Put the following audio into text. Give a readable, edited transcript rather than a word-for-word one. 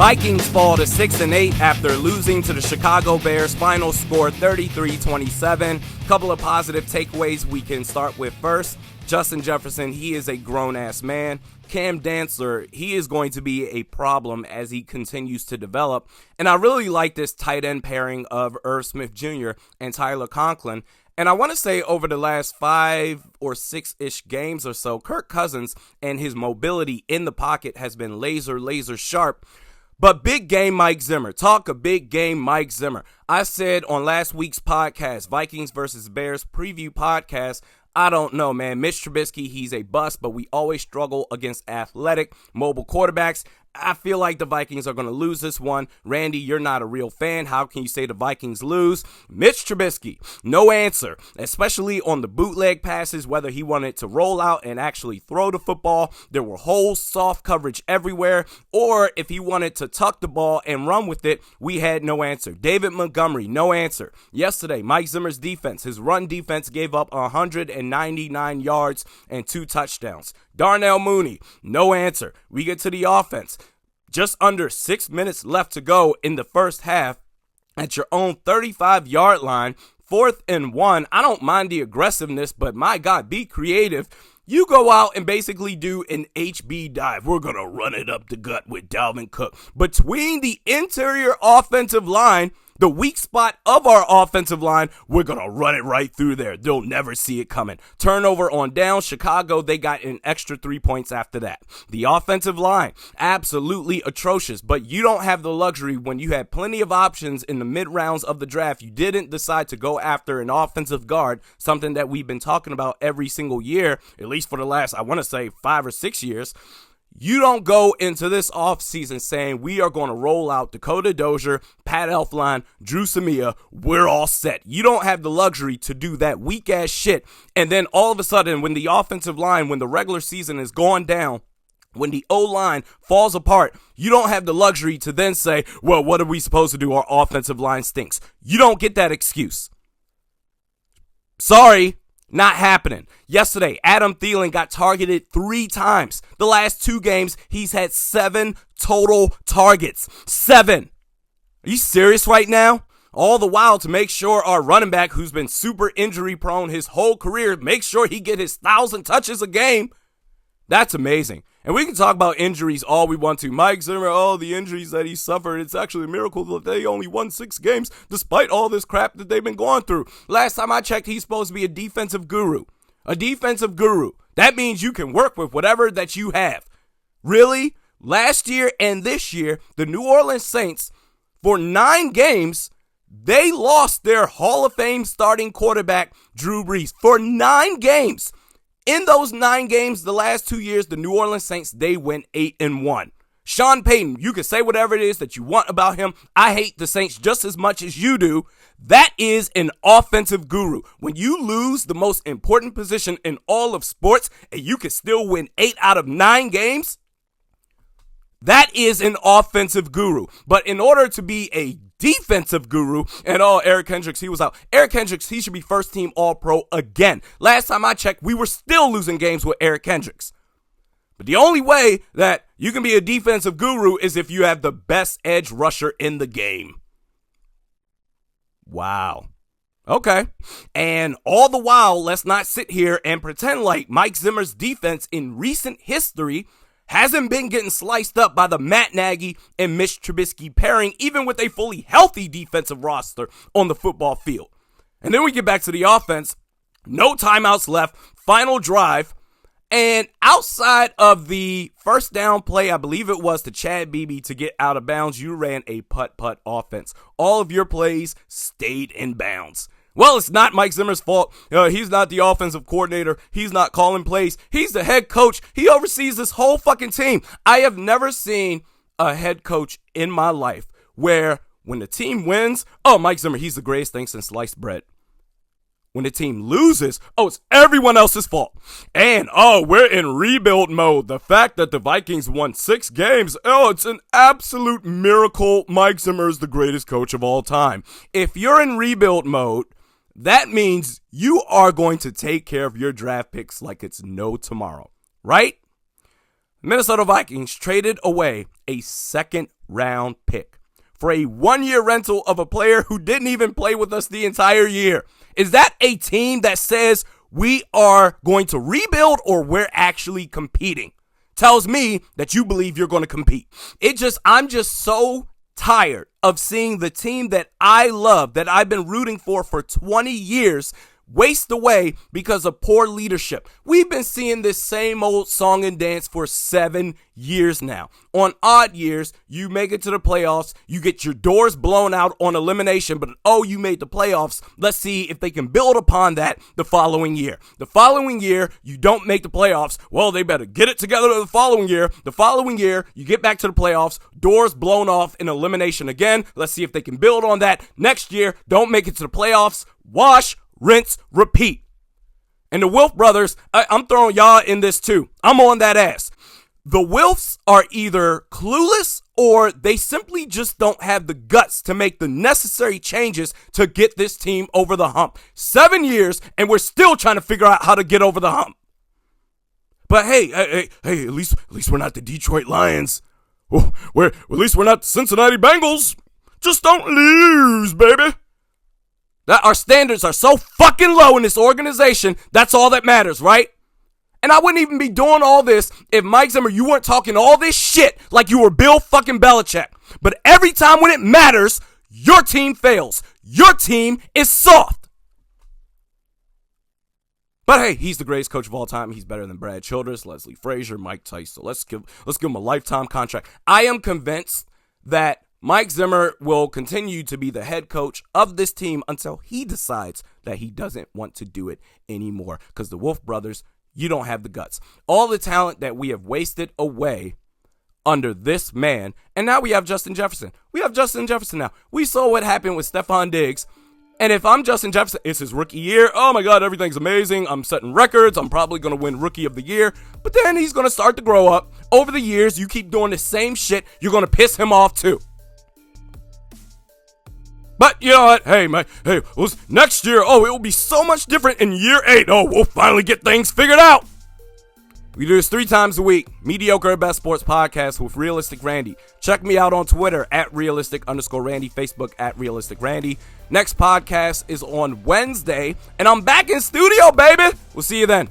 Vikings fall to 6-8 after losing to the Chicago Bears. Final score 33-27. Couple of positive takeaways we can start with first. Justin Jefferson, he is a grown-ass man. Cam Dantzler, he is going to be a problem as he continues to develop. And I really like this tight end pairing of Irv Smith Jr. and Tyler Conklin. And I want to say over the last 5 or 6-ish games or so, Kirk Cousins and his mobility in the pocket has been laser sharp. But big game Mike Zimmer. Talk a big game Mike Zimmer. I said on last week's podcast, Vikings versus Bears preview podcast, I don't know, man. Mitch Trubisky, he's a bust, but we always struggle against athletic, mobile quarterbacks. I feel like the Vikings are going to lose this one. Randy, you're not a real fan. How can you say the Vikings lose? Mitch Trubisky, no answer, especially on the bootleg passes, whether he wanted to roll out and actually throw the football. There were holes, soft coverage everywhere, or if he wanted to tuck the ball and run with it, we had no answer. David Montgomery, no answer. Yesterday, Mike Zimmer's defense, his run defense gave up 199 yards and 2 touchdowns. Darnell Mooney, no answer. We get to the offense. Just under 6 minutes left to go in the first half at your own 35-yard line, 4th and 1. I don't mind the aggressiveness, but my God, be creative. You go out and basically do an HB dive. We're going to run it up the gut with Dalvin Cook. Between the interior offensive line, the weak spot of our offensive line, we're going to run it right through there. They'll never see it coming. Turnover on down. Chicago, they got an extra 3 points after that. The offensive line, absolutely atrocious, but you don't have the luxury when you had plenty of options in the mid-rounds of the draft. You didn't decide to go after an offensive guard, something that we've been talking about every single year, at least for the last, I want to say, 5 or 6 years. You don't go into this offseason saying we are going to roll out Dakota Dozier, Pat Elflein, Drew Samia. We're all set. You don't have the luxury to do that weak-ass shit. And then all of a sudden, when the offensive line, when the regular season is going down, when the O-line falls apart, you don't have the luxury to then say, well, what are we supposed to do? Our offensive line stinks. You don't get that excuse. Sorry. Not happening. Yesterday, Adam Thielen got targeted 3 times. The last 2 games, he's had 7 total targets. 7. Are you serious right now? All the while to make sure our running back, who's been super injury prone his whole career, make sure he get his 1,000 touches a game. That's amazing. And we can talk about injuries all we want to. Mike Zimmer, the injuries that he suffered, it's actually a miracle that they only won 6 games despite all this crap that they've been going through. Last time I checked, he's supposed to be a defensive guru. A defensive guru. That means you can work with whatever that you have. Really? Last year and this year, the New Orleans Saints, for 9 games, they lost their Hall of Fame starting quarterback, Drew Brees. For 9 games. In those 9 games, the last 2 years, the New Orleans Saints, they went 8-1. Sean Payton, you can say whatever it is that you want about him. I hate the Saints just as much as you do. That is an offensive guru. When you lose the most important position in all of sports and you can still win 8 out of 9 games, that is an offensive guru. But in order to be a defensive guru, and Eric Kendricks, he was out. Eric Kendricks, he should be first team All-Pro again. Last time I checked, we were still losing games with Eric Kendricks. But the only way that you can be a defensive guru is if you have the best edge rusher in the game. Wow. Okay. And all the while, let's not sit here and pretend like Mike Zimmer's defense in recent history hasn't been getting sliced up by the Matt Nagy and Mitch Trubisky pairing, even with a fully healthy defensive roster on the football field. And then we get back to the offense. No timeouts left. Final drive. And outside of the first down play, I believe it was to Chad Beebe to get out of bounds, you ran a putt-putt offense. All of your plays stayed in bounds. Well, it's not Mike Zimmer's fault. He's not the offensive coordinator. He's not calling plays. He's the head coach. He oversees this whole fucking team. I have never seen a head coach in my life where when the team wins, Mike Zimmer, he's the greatest thing since sliced bread. When the team loses, it's everyone else's fault. And, we're in rebuild mode. The fact that the Vikings won 6 games, it's an absolute miracle. Mike Zimmer is the greatest coach of all time. If you're in rebuild mode, that means you are going to take care of your draft picks like it's no tomorrow, right? Minnesota Vikings traded away a 2nd round pick for a 1-year rental of a player who didn't even play with us the entire year. Is that a team that says we are going to rebuild or we're actually competing? Tells me that you believe you're going to compete. I'm just so tired of seeing the team that I love, that I've been rooting for 20 years, waste away because of poor leadership. We've been seeing this same old song and dance for 7 years now. On odd years, you make it to the playoffs, you get your doors blown out on elimination, but you made the playoffs. Let's see if they can build upon that the following year. The following year, you don't make the playoffs. Well, they better get it together the following year. The following year, you get back to the playoffs, doors blown off in elimination again. Let's see if they can build on that. Next year, don't make it to the playoffs. Wash, rinse, repeat. And the Wilf brothers, I'm throwing y'all in this too. I'm on that ass. The Wilfs are either clueless or they simply just don't have the guts to make the necessary changes to get this team over the hump. 7 years and we're still trying to figure out how to get over the hump. But hey, at least we're not the Detroit Lions. At least we're not the Cincinnati Bengals. Just don't lose, baby. That our standards are so fucking low in this organization, that's all that matters, right? And I wouldn't even be doing all this if Mike Zimmer, you weren't talking all this shit like you were Bill fucking Belichick. But every time when it matters, your team fails. Your team is soft. But hey, he's the greatest coach of all time. He's better than Brad Childress, Leslie Frazier, Mike Tyson. So let's give him a lifetime contract. I am convinced that Mike Zimmer will continue to be the head coach of this team until he decides that he doesn't want to do it anymore. Because the Wolf brothers, you don't have the guts. All the talent that we have wasted away under this man. And now we have Justin Jefferson. We have Justin Jefferson now. We saw what happened with Stephon Diggs. And if I'm Justin Jefferson, it's his rookie year. Oh my God, everything's amazing. I'm setting records. I'm probably going to win Rookie of the Year. But then he's going to start to grow up. Over the years, you keep doing the same shit. You're going to piss him off too. But you know what? Hey, next year, it will be so much different in year 8. We'll finally get things figured out. We do this 3 times a week. Mediocre at Best Sports Podcast with Realistic Randy. Check me out on Twitter at realistic_Randy, Facebook at Realistic Randy. Next podcast is on Wednesday, and I'm back in studio, baby. We'll see you then.